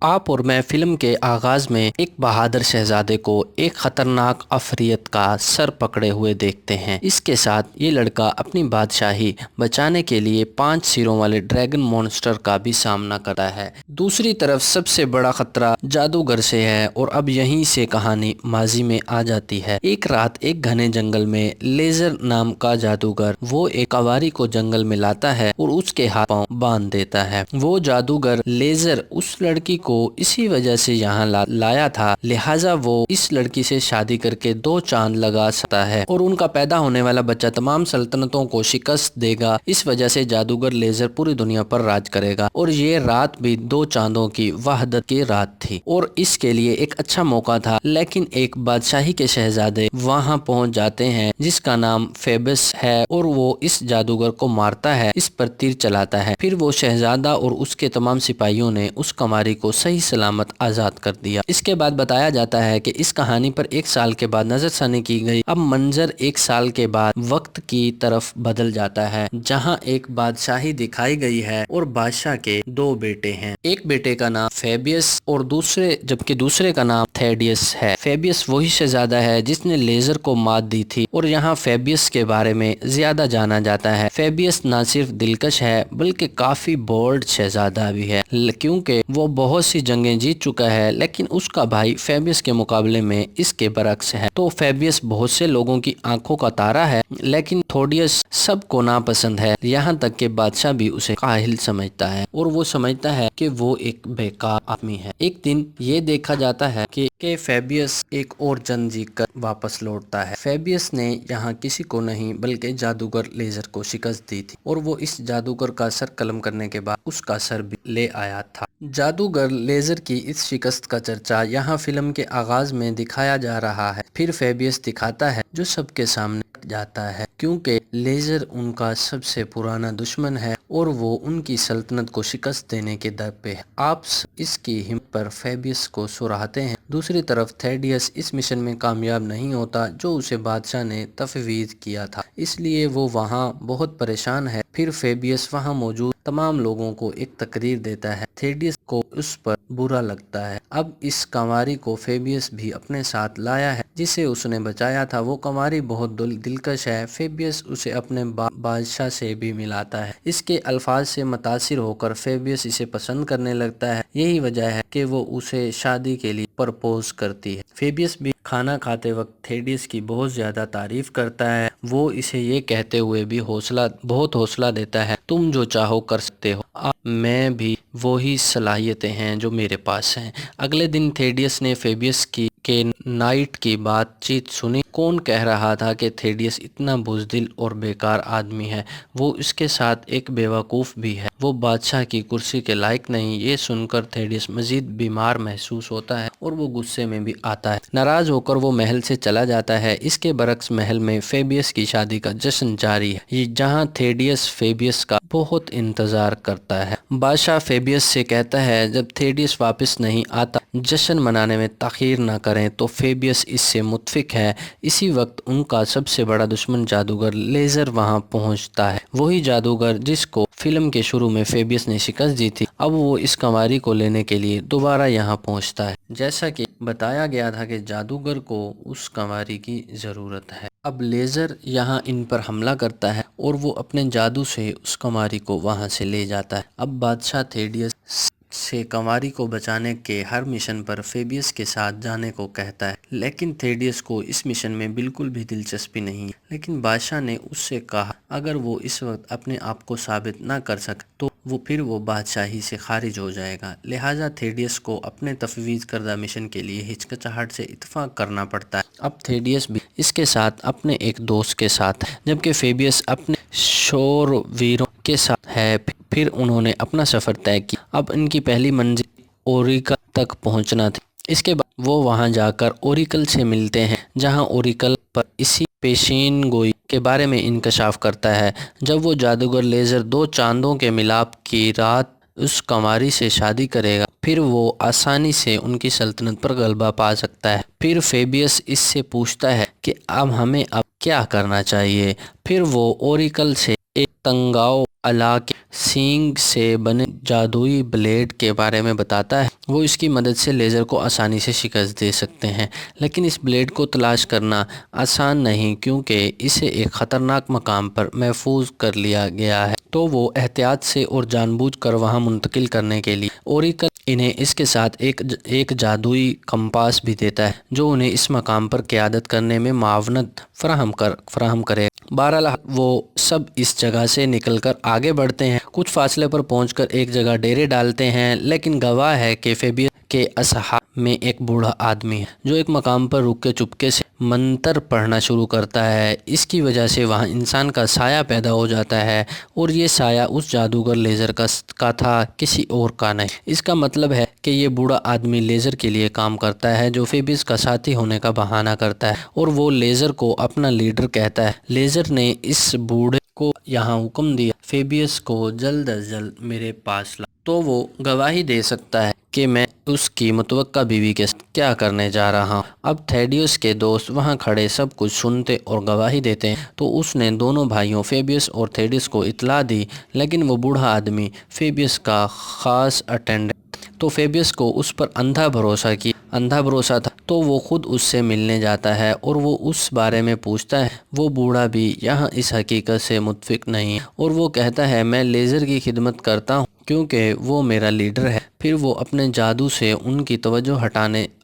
آپ اور میں فلم کے آغاز میں ایک بہادر شہزادے کو ایک خطرناک عفریت کا سر پکڑے ہوئے دیکھتے ہیں۔ اس کے ساتھ یہ لڑکا اپنی بادشاہی بچانے کے لیے 5 سروں والے ڈریگن مونسٹر کا بھی سامنا کرتا ہے۔ دوسری طرف سب سے بڑا خطرہ جادوگر سے ہے اور اب یہیں سے کہانی ماضی میں آ جاتی ہے۔ ایک رات ایک گھنے جنگل میں لیزر نام کا جادوگر وہ ایک کنواری کو جنگل میں لاتا ہے اور اس کے ہاتھ پاؤں باندھ دیتا ہے۔ وہ جادوگر لیزر اس لڑکی کو اسی وجہ سے یہاں لایا تھا، لہٰذا وہ اس لڑکی سے شادی کر کے 2 چاند لگا سکتا ہے اور ان کا پیدا ہونے والا بچہ تمام سلطنتوں کو شکست دے گا۔ اس وجہ سے جادوگر لیزر پوری دنیا پر راج کرے گا اور یہ رات بھی 2 چاندوں کی وحدت کی رات تھی اور اس کے لیے ایک اچھا موقع تھا، لیکن ایک بادشاہی کے شہزادے وہاں پہنچ جاتے ہیں جس کا نام فیبس ہے اور وہ اس جادوگر کو مارتا ہے، اس پر تیر چلاتا ہے۔ پھر وہ شہزادہ اور اس کے تمام سپاہیوں نے اس کنواری کو صحیح سلامت آزاد کر دیا۔ اس کے بعد بتایا جاتا ہے کہ اس کہانی پر 1 سال کے بعد نظر ثانی کی گئی۔ اب منظر 1 سال کے بعد وقت کی طرف بدل جاتا ہے، جہاں ایک بادشاہی دکھائی گئی ہے اور بادشاہ کے 2 بیٹے ہیں۔ ایک بیٹے کا نام فیبیس اور جبکہ دوسرے کا نام تھیڈیس ہے۔ فیبیس وہی شہزادہ ہے جس نے لیزر کو مات دی تھی اور یہاں فیبیس کے بارے میں زیادہ جانا جاتا ہے۔ فیبیس نہ صرف دلکش ہے بلکہ کافی بولڈ شہزادہ بھی ہے، کیونکہ وہ بہت سی جنگیں جیت چکا ہے، لیکن اس کا بھائی فیبیس کے مقابلے میں اس کے برعکس ہے۔ تو فیبیس بہت سے لوگوں کی آنکھوں کا تارا ہے، لیکن تھوڈیس سب کو ناپسند ہے، یہاں تک کہ بادشاہ بھی اسے کاہل سمجھتا ہے اور وہ سمجھتا ہے کہ وہ ایک بیکار آدمی ہے۔ ایک دن یہ دیکھا جاتا ہے کہ فیبیس ایک اور جنگ جیت کر واپس لوٹتا ہے۔ فیبیس نے یہاں کسی کو نہیں بلکہ جادوگر لیزر کو شکست دی تھی اور وہ اس جادوگر کا سر قلم کرنے کے بعد اس کا سر بھی لے آیا تھا۔ جادوگر لیزر کی اس شکست کا چرچا یہاں فلم کے آغاز میں دکھایا جا رہا ہے۔ پھر فیبیس دکھاتا ہے جو سب کے سامنے جاتا ہے، کیونکہ لیزر ان کا سب سے پرانا دشمن ہے اور وہ ان کی سلطنت کو شکست دینے کے در پہ ہے۔ آپ اس کی ہمت پر فیبیس کو سراہتے ہیں۔ دوسری طرف تھیڈیس اس مشن میں کامیاب نہیں ہوتا جو اسے بادشاہ نے تفویض کیا تھا، اس لیے وہ وہاں بہت پریشان ہے۔ پھر فیبیس وہاں موجود تمام لوگوں کو ایک تقریر دیتا ہے۔ تھیڈیس کو اس پر برا لگتا ہے۔ اب اس کنواری کو فیبیس بھی اپنے ساتھ لایا ہے جسے اس نے بچایا تھا۔ وہ کنواری بہت دلکش ہے۔ فیبیس اسے اپنے بادشاہ سے بھی ملاتا ہے۔ اس کے الفاظ سے متاثر ہو کر فیبیس اسے پسند کرنے لگتا ہے، یہی وجہ ہے کہ وہ اسے شادی کے لیے پرپوز کرتی ہے۔ فیبیس بھی کھانا کھاتے وقت تھیڈیس کی بہت زیادہ تعریف کرتا ہے۔ وہ اسے یہ کہتے ہوئے بھی بہت حوصلہ دیتا ہے، تم جو چاہو کر سکتے ہو، میں بھی وہی صلاحیتیں ہیں جو میرے پاس ہیں۔ اگلے دن تھیڈیس نے فیبیس کے نائٹ کی بات چیت سنی۔ کون کہہ رہا تھا کہ تھیڈیس اتنا بزدل اور بیکار آدمی ہے، وہ اس کے ساتھ ایک بیوقوف بھی ہے، وہ بادشاہ کی کرسی کے لائق نہیں۔ یہ سن کر تھیڈیس مزید بیمار محسوس ہوتا ہے اور وہ غصے میں بھی آتا ہے۔ ناراض ہو کر وہ محل سے چلا جاتا ہے۔ اس کے برعکس محل میں فیبیس کی شادی کا جشن جاری ہے، جہاں تھیڈیس فیبیس کا بہت انتظار کرتا ہے۔ بادشاہ فیبیس سے کہتا ہے جب تھیڈیس واپس نہیں آتا جشن منانے میں تاخیر نہ کریں، تو فیبیس اس سے متفق ہے۔ اسی وقت ان کا سب سے بڑا دشمن جادوگر لیزر وہاں پہنچتا ہے، وہی جادوگر جس کو فلم کے شروع میں فیبیس نے شکست دی تھی۔ اب وہ اس کنواری کو لینے کے لیے دوبارہ یہاں پہنچتا ہے، جیسا کہ بتایا گیا تھا کہ جادوگر کو اس کنواری کی ضرورت ہے۔ اب لیزر یہاں ان پر حملہ کرتا ہے اور وہ اپنے جادو سے اس کنواری کو وہاں سے لے جاتا ہے۔ اب بادشاہ تھیڈیس سے کنواری کو بچانے کے ہر مشن پر فیبیس کے ساتھ جانے کو کہتا ہے، لیکن تھیڈیس کو اس مشن میں بالکل بھی دلچسپی نہیں ہے۔ لیکن بادشاہ نے اس سے کہا اگر وہ اس وقت اپنے آپ کو ثابت نہ کر سکے تو پھر وہ بادشاہی سے خارج ہو جائے گا، لہٰذا تھیڈیس کو اپنے تفویض کردہ مشن کے لیے ہچکچاہٹ سے اتفاق کرنا پڑتا ہے۔ اب تھیڈیس بھی اس کے ساتھ اپنے ایک دوست کے ساتھ ہے، جبکہ فیبیس اپنے شورویروں کے ساتھ ہے۔ پھر انہوں نے اپنا سفر طے کیا۔ اب ان کی پہلی منزل اوریکل تک پہنچنا تھی۔ اس کے بعد وہ وہاں جا کر اوریکل سے ملتے ہیں، جہاں اوریکل پر اسی پیشین گوئی کے بارے میں انکشاف کرتا ہے۔ جب وہ جادوگر لیزر 2 چاندوں کے ملاپ کی رات اس کنواری سے شادی کرے گا، پھر وہ آسانی سے ان کی سلطنت پر غلبہ پا سکتا ہے۔ پھر فیبیس اس سے پوچھتا ہے کہ ہمیں اب کیا کرنا چاہیے۔ پھر وہ اوریکل سے ایک تنگاؤ الا کے سینگ سے بنے جادوئی بلیڈ کے بارے میں بتاتا ہے۔ وہ اس کی مدد سے لیزر کو آسانی سے شکست دے سکتے ہیں، لیکن اس بلیڈ کو تلاش کرنا آسان نہیں کیونکہ اسے ایک خطرناک مقام پر محفوظ کر لیا گیا ہے۔ تو وہ احتیاط سے اور جان بوجھ کر وہاں منتقل کرنے کے لیے اوریکل انہیں اس کے ساتھ ایک جادوئی کمپاس بھی دیتا ہے جو انہیں اس مقام پر قیادت کرنے میں معاونت فراہم کرے۔ بہرحال وہ سب اس جگہ سے نکل کر آگے بڑھتے ہیں، کچھ فاصلے پر پہنچ کر ایک جگہ ڈیرے ڈالتے ہیں، لیکن گواہ ہے کہ فیبیس کے اصحاب میں ایک بوڑھا آدمی ہے جو ایک مقام پر رک کے چپکے سے منتر پڑھنا شروع کرتا ہے۔ اس کی وجہ سے وہاں انسان کا سایہ پیدا ہو جاتا ہے اور یہ سایہ اس جادوگر لیزر کا تھا، کسی اور کا نہیں۔ اس کا مطلب ہے کہ یہ بوڑھا آدمی لیزر کے لیے کام کرتا ہے جو فیبیس کا ساتھی ہونے کا بہانہ کرتا ہے اور وہ لیزر کو اپنا لیڈر کہتا ہے۔ لیزر نے اس بوڑھے کو یہاں حکم دیا فیبیس کو جلد از جلد میرے پاس لا، تو وہ گواہی دے سکتا ہے کہ میں اس کی متوقع بیوی کے ساتھ کیا کرنے جا رہا ہوں۔ اب تھیڈیوس کے دوست وہاں کھڑے سب کچھ سنتے اور گواہی دیتے ہیں، تو اس نے دونوں بھائیوں فیبیس اور تھیڈیوس کو اطلاع دی، لیکن وہ بوڑھا آدمی فیبیس کا خاص اٹینڈنٹ تو فیبیس کو اس پر اندھا بھروسہ تھا، تو وہ خود اس سے ملنے جاتا ہے اور وہ اس بارے میں پوچھتا ہے۔ وہ بوڑھا بھی یہاں اس حقیقت سے متفق نہیں اور وہ کہتا ہے میں لیزر کی خدمت کرتا ہوں کیونکہ وہ میرا لیڈر ہے۔ پھر وہ اپنے جادو سے ان کی توجہ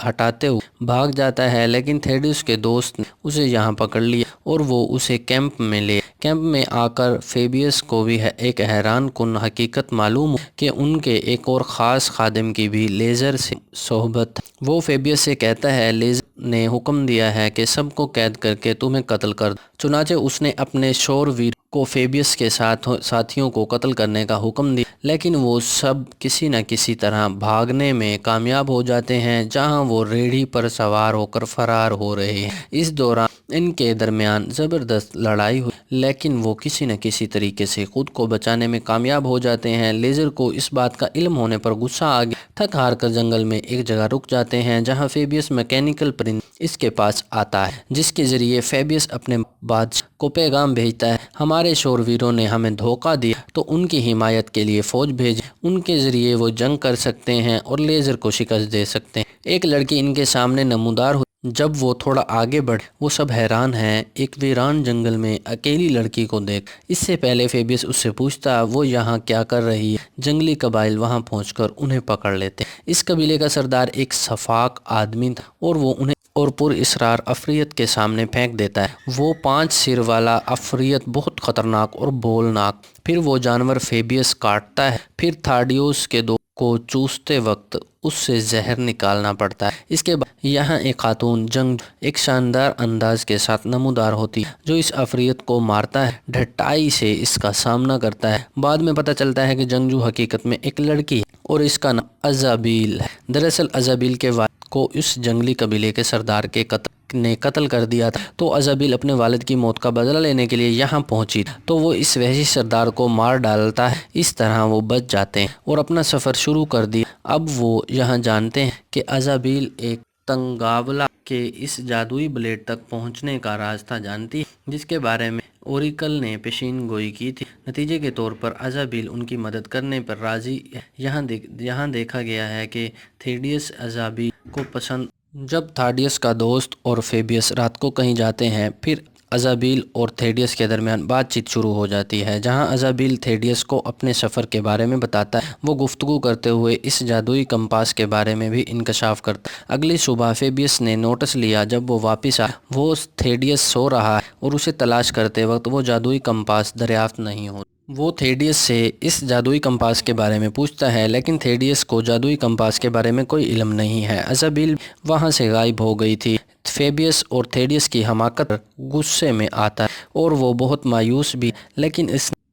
ہٹاتے ہوئے بھاگ جاتا ہے، لیکن تھیڈیوس کے دوست نے اسے یہاں پکڑ لیا اور وہ اسے کیمپ میں آ کر فیبیس کو بھی ایک حیران کن حقیقت معلوم ہو کہ ان کے ایک اور خاص خادم کی بھی لیزر سے صحبت ہے۔ وہ فیبیس سے کہتا ہے لیزر نے حکم دیا ہے کہ سب کو قید کر کے تمہیں قتل کر دو۔ چنانچہ اس نے اپنے شورویر کو فیبیس کے ساتھیوں کو قتل کرنے کا حکم دیا، لیکن وہ سب کسی نہ کسی طرح بھاگنے میں کامیاب ہو جاتے ہیں جہاں وہ ریڑھی پر سوار ہو کر فرار ہو رہے ہیں۔ اس دوران ان کے درمیان زبردست لڑائی ہوئی، لیکن وہ کسی نہ کسی طریقے سے خود کو بچانے میں کامیاب ہو جاتے ہیں۔ لیزر کو اس بات کا علم ہونے پر غصہ آ گیا، تھک ہار کر جنگل میں ایک جگہ رک جاتے ہیں جہاں فیبیس میکینیکل پرنس اس کے پاس آتا ہے، جس کے ذریعے فیبیس اپنے بادشاہ کو پیغام بھیجتا ہے ہمارے شورویروں نے ہمیں دھوکہ دیا تو ان کی حمایت کے لیے فوج بھیجیں، ان کے ذریعے وہ جنگ کر سکتے ہیں اور لیزر کو شکست دے سکتے ہیں۔ ایک لڑکی ان کے سامنے نمودار ہوئی۔ جب وہ تھوڑا آگے بڑھے وہ سب حیران ہیں ایک ویران جنگل میں اکیلی لڑکی کو دیکھ۔ اس سے پہلے فیبیس اس سے پوچھتا وہ یہاں کیا کر رہی ہے۔ جنگلی قبائل وہاں پہنچ کر انہیں پکڑ لیتے۔ اس قبیلے کا سردار ایک شفاق آدمی تھا اور وہ انہیں اور پر اسرار عفریت کے سامنے پھینک دیتا ہے۔ وہ 5 سر والا عفریت بہت خطرناک اور بولناک۔ پھر وہ جانور فیبیس کاٹتا ہے، پھر تھاڈیوس کے دو کو چوستے وقت اس سے زہر نکالنا پڑتا ہے۔ اس کے بعد یہاں ایک خاتون جنگجو ایک شاندار انداز کے ساتھ نمودار ہوتی ہے جو اس عفریت کو مارتا ہے، ڈھٹائی سے اس کا سامنا کرتا ہے۔ بعد میں پتہ چلتا ہے کہ جنگجو حقیقت میں ایک لڑکی ہے اور اس کا نام ازابیل ہے۔ دراصل ازابیل کے والد کو اس جنگلی قبیلے کے سردار کے قتل کر دیا تھا، تو ازابیل اپنے والد کی موت کا بدلہ لینے کے لیے یہاں پہنچی تو وہ اس وحشی سردار کو مار ڈالتا ہے۔ اس طرح وہ بچ جاتے ہیں اور اپنا سفر شروع کر دیا۔ اب وہ یہاں جانتے ہیں کہ ازابیل ایک تنگاولا کے اس جادوئی بلیڈ تک پہنچنے کا راستہ جانتی ہے جس کے بارے میں اوریکل نے پیشین گوئی کی تھی۔ نتیجے کے طور پر ازابیل ان کی مدد کرنے پر راضی ہے۔ یہاں دیکھا گیا ہے کہ تھیڈیوس ازابیل کو پسند۔ جب تھاڈیوس کا دوست اور فیبیس رات کو کہیں جاتے ہیں، پھر ازابیل اور تھیڈیوس کے درمیان بات چیت شروع ہو جاتی ہے جہاں ازابیل تھیڈیوس کو اپنے سفر کے بارے میں بتاتا ہے۔ وہ گفتگو کرتے ہوئے اس جادوئی کمپاس کے بارے میں بھی انکشاف کرتا ہے۔ اگلی صبح فیبیس نے نوٹس لیا جب وہ واپس آیا وہ تھیڈیوس سو رہا ہے اور اسے تلاش کرتے وقت وہ جادوئی کمپاس دریافت نہیں ہوتا۔ وہ تھیڈیوس سے اس جادوئی کمپاس کے بارے میں پوچھتا ہے، لیکن تھیڈیوس کو جادوئی کمپاس کے بارے میں کوئی علم نہیں ہے۔ ازابیل وہاں سے غائب ہو گئی تھی۔ فیبیس اور تھیڈیوس کی حماقت پر غصے میں آتا ہے اور وہ بہت مایوس بھی، لیکن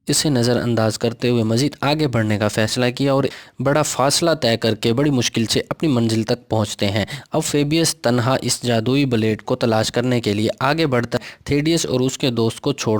اسے نظر انداز کرتے ہوئے مزید آگے بڑھنے کا فیصلہ کیا اور بڑا فاصلہ طے کر کے بڑی مشکل سے اپنی منزل تک پہنچتے ہیں۔ اب فیبیس تنہا اس جادوئی بلیڈ کو تلاش کرنے کے لیے آگے بڑھتا ہے۔ تھیڈیوس اور اس کے دوست کو چھوڑ